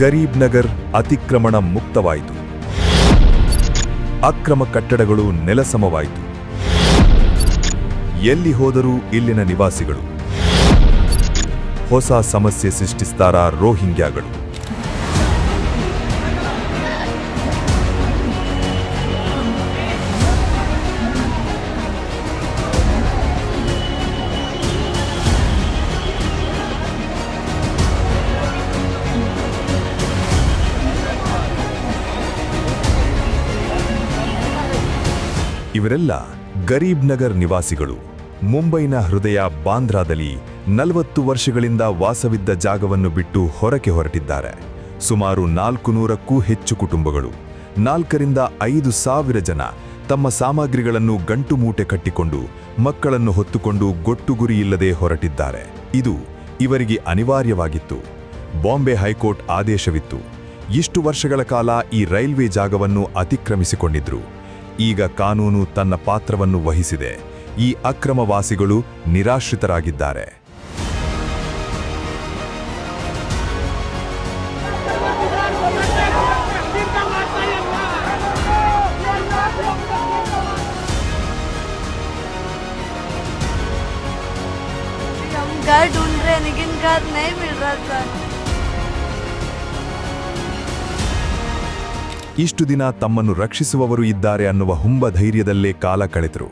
ಗರೀಬ್ ನಗರ್ ಅತಿಕ್ರಮಣ ಮುಕ್ತವಾಯಿತು. ಅಕ್ರಮ ಕಟ್ಟಡಗಳು ನೆಲಸಮವಾಯಿತು. ಎಲ್ಲಿ ಹೋದರೂ ಇಲ್ಲಿನ ನಿವಾಸಿಗಳು. ಹೊಸ ಸಮಸ್ಯೆ ಸೃಷ್ಟಿಸ್ತಾರಾ ರೋಹಿಂಗ್ಯಾಗಳು. ಇವರೆಲ್ಲ ಗರೀಬ್ ನಗರ್ ನಿವಾಸಿಗಳು. ಮುಂಬೈನ ಹೃದಯ ಬಾಂದ್ರಾದಲ್ಲಿ 40 ವರ್ಷಗಳಿಂದ ವಾಸವಿದ್ದ ಜಾಗವನ್ನು ಬಿಟ್ಟು ಹೊರಕ್ಕೆ ಹೊರಟಿದ್ದಾರೆ. ಸುಮಾರು 400ಕ್ಕೂ ಹೆಚ್ಚು ಕುಟುಂಬಗಳು, 4 ರಿಂದ 5 ಸಾವಿರ ಜನ ತಮ್ಮ ಸಾಮಗ್ರಿಗಳನ್ನು ಗಂಟು ಮೂಟೆ ಕಟ್ಟಿಕೊಂಡು ಮಕ್ಕಳನ್ನು ಹೊತ್ತುಕೊಂಡು ಗೊಟ್ಟುಗುರಿಯಿಲ್ಲದೆ ಹೊರಟಿದ್ದಾರೆ. ಇದು ಇವರಿಗೆ ಅನಿವಾರ್ಯವಾಗಿತ್ತು. ಬಾಂಬೆ ಹೈಕೋರ್ಟ್ ಆದೇಶವಿತ್ತು. ಇಷ್ಟು ವರ್ಷಗಳ ಕಾಲ ಈ ರೈಲ್ವೆ ಜಾಗವನ್ನು ಅತಿಕ್ರಮಿಸಿಕೊಂಡಿದ್ರು. ಈಗ ಕಾನೂನು ತನ್ನ ಪಾತ್ರವನ್ನು ವಹಿಸಿದೆ. ಈ ಅಕ್ರಮವಾಸಿಗಳು ನಿರಾಶ್ರಿತರಾಗಿದ್ದಾರೆ. घर ढूंढ रहे हैं लेकिन घर नहीं मिल रहा सर। ಇಷ್ಟು ದಿನ ತಮ್ಮನ್ನು ರಕ್ಷಿಸುವವರು ಇದ್ದಾರೆ ಅನ್ನುವ ಹುಂಬ ಧೈರ್ಯದಲ್ಲೇ ಕಾಲ ಕಳೆದರು.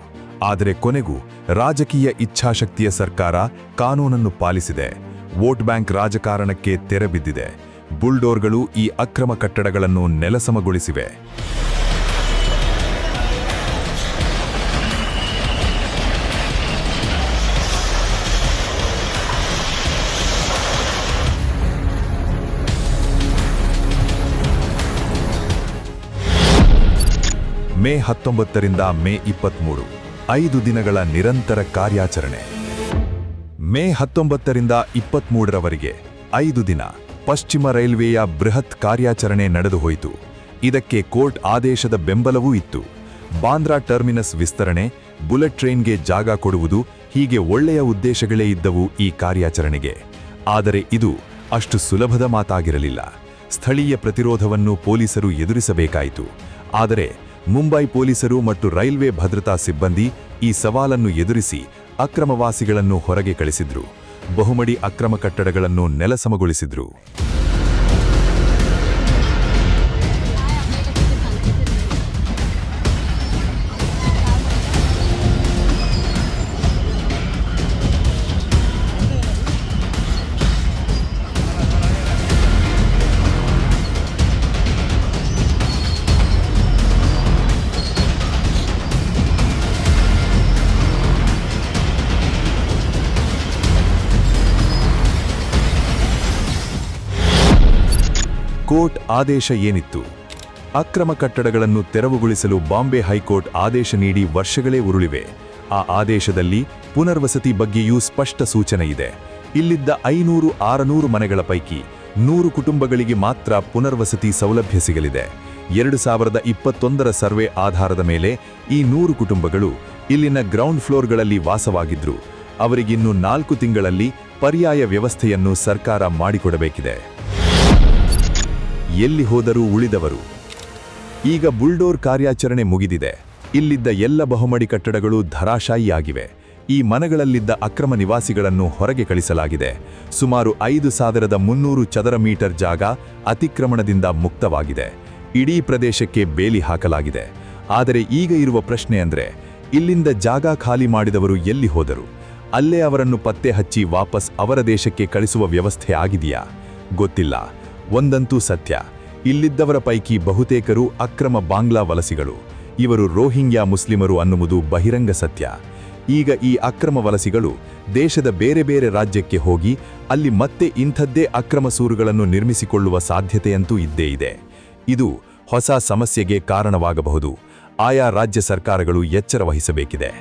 ಆದರೆ ಕೊನೆಗೂ ರಾಜಕೀಯ ಇಚ್ಛಾಶಕ್ತಿಯ ಸರ್ಕಾರ ಕಾನೂನನ್ನು ಪಾಲಿಸಿದೆ. ವೋಟ್ ಬ್ಯಾಂಕ್ ರಾಜಕಾರಣಕ್ಕೆ ತೆರೆ ಬಿದ್ದಿದೆ. ಬುಲ್ಡೋರ್ಗಳು ಈ ಅಕ್ರಮ ಕಟ್ಟಡಗಳನ್ನು ನೆಲಸಮಗೊಳಿಸಿವೆ. ಮೇ 19ರಿಂದ ಮೇ 23, 5 ದಿನಗಳ ನಿರಂತರ ಕಾರ್ಯಾಚರಣೆ. ಮೇ 19ರಿಂದ 23ರವರೆಗೆ 5 ದಿನ ಪಶ್ಚಿಮ ರೈಲ್ವೆಯ ಬೃಹತ್ ಕಾರ್ಯಾಚರಣೆ ನಡೆದುಹೋಯಿತು. ಇದಕ್ಕೆ ಕೋರ್ಟ್ ಆದೇಶದ ಬೆಂಬಲವೂ ಇತ್ತು. ಬಾಂದ್ರಾ ಟರ್ಮಿನಸ್ ವಿಸ್ತರಣೆ, ಬುಲೆಟ್ ಟ್ರೈನ್ಗೆ ಜಾಗ ಕೊಡುವುದು, ಹೀಗೆ ಒಳ್ಳೆಯ ಉದ್ದೇಶಗಳೇ ಇದ್ದವು ಈ ಕಾರ್ಯಾಚರಣೆಗೆ. ಆದರೆ ಇದು ಅಷ್ಟು ಸುಲಭದ ಮಾತಾಗಿರಲಿಲ್ಲ. ಸ್ಥಳೀಯ ಪ್ರತಿರೋಧವನ್ನು ಪೊಲೀಸರು ಎದುರಿಸಬೇಕಾಯಿತು. ಆದರೆ ಮುಂಬೈ ಪೊಲೀಸರು ಮತ್ತು ರೈಲ್ವೆ ಭದ್ರತಾ ಸಿಬ್ಬಂದಿ ಈ ಸವಾಲನ್ನು ಎದುರಿಸಿ ಅಕ್ರಮವಾಸಿಗಳನ್ನು ಹೊರಗೆ ಕಳಿಸಿದ್ರು. ಬಹುಮಡಿ ಅಕ್ರಮ ಕಟ್ಟಡಗಳನ್ನು ನೆಲಸಮಗೊಳಿಸಿದ್ರು. ಕೋರ್ಟ್ ಆದೇಶ ಏನಿತ್ತು? ಅಕ್ರಮ ಕಟ್ಟಡಗಳನ್ನು ತೆರವುಗೊಳಿಸಲು ಬಾಂಬೆ ಹೈಕೋರ್ಟ್ ಆದೇಶ ನೀಡಿ ವರ್ಷಗಳೇ ಉರುಳಿವೆ. ಆ ಆದೇಶದಲ್ಲಿ ಪುನರ್ವಸತಿ ಬಗ್ಗೆಯೂ ಸ್ಪಷ್ಟ ಸೂಚನೆ ಇದೆ. ಇಲ್ಲಿದ್ದ 500-600 ಮನೆಗಳ ಪೈಕಿ 100 ಕುಟುಂಬಗಳಿಗೆ ಮಾತ್ರ ಪುನರ್ವಸತಿ ಸೌಲಭ್ಯ ಸಿಗಲಿದೆ. 2021ರ ಸರ್ವೆ ಆಧಾರದ ಮೇಲೆ ಈ 100 ಕುಟುಂಬಗಳು ಇಲ್ಲಿನ ಗ್ರೌಂಡ್ ಫ್ಲೋರ್ಗಳಲ್ಲಿ ವಾಸವಾಗಿದ್ರು. ಅವರಿಗಿನ್ನು 4 ತಿಂಗಳಲ್ಲಿ ಪರ್ಯಾಯ ವ್ಯವಸ್ಥೆಯನ್ನು ಸರ್ಕಾರ ಮಾಡಿಕೊಡಬೇಕಿದೆ. ಎಲ್ಲಿ ಹೋದರೂ ಉಳಿದವರು. ಈಗ ಬುಲ್ಡೋರ್ ಕಾರ್ಯಾಚರಣೆ ಮುಗಿದಿದೆ. ಇಲ್ಲಿದ್ದ ಎಲ್ಲ ಬಹುಮಡಿ ಕಟ್ಟಡಗಳು ಧರಾಶಾಯಿಯಾಗಿವೆ. ಈ ಮನೆಗಳಲ್ಲಿದ್ದ ಅಕ್ರಮ ನಿವಾಸಿಗಳನ್ನು ಹೊರಗೆ ಕಳಿಸಲಾಗಿದೆ. ಸುಮಾರು 5300 ಚದರ ಮೀಟರ್ ಜಾಗ ಅತಿಕ್ರಮಣದಿಂದ ಮುಕ್ತವಾಗಿದೆ. ಇಡೀ ಪ್ರದೇಶಕ್ಕೆ ಬೇಲಿ ಹಾಕಲಾಗಿದೆ. ಆದರೆ ಈಗ ಇರುವ ಪ್ರಶ್ನೆ ಅಂದ್ರೆ, ಇಲ್ಲಿಂದ ಜಾಗ ಖಾಲಿ ಮಾಡಿದವರು ಎಲ್ಲಿ ಹೋದರು? ಅಲ್ಲೇ ಅವರನ್ನು ಪತ್ತೆ ಹಚ್ಚಿ ವಾಪಸ್ ಅವರ ದೇಶಕ್ಕೆ ಕಳಿಸುವ ವ್ಯವಸ್ಥೆ ಆಗಿದೆಯಾ? ಗೊತ್ತಿಲ್ಲ. ಒಂದಂತೂ ಸತ್ಯ, ಇಲ್ಲಿದ್ದವರ ಪೈಕಿ ಬಹುತೇಕರು ಅಕ್ರಮ ಬಾಂಗ್ಲಾ ವಲಸಿಗಳು. ಇವರು ರೋಹಿಂಗ್ಯಾ ಮುಸ್ಲಿಮರು ಅನ್ನುವುದು ಬಹಿರಂಗ ಸತ್ಯ. ಈಗ ಈ ಅಕ್ರಮ ವಲಸಿಗಳು ದೇಶದ ಬೇರೆ ಬೇರೆ ರಾಜ್ಯಕ್ಕೆ ಹೋಗಿ ಅಲ್ಲಿ ಮತ್ತೆ ಇಂಥದ್ದೇ ಅಕ್ರಮ ಸೂರುಗಳನ್ನು ನಿರ್ಮಿಸಿಕೊಳ್ಳುವ ಸಾಧ್ಯತೆಯಂತೂ ಇದ್ದೇ ಇದೆ. ಇದು ಹೊಸ ಸಮಸ್ಯೆಗೆ ಕಾರಣವಾಗಬಹುದು. ಆಯಾ ರಾಜ್ಯ ಸರ್ಕಾರಗಳು ಎಚ್ಚರ ವಹಿಸಬೇಕಿದೆ.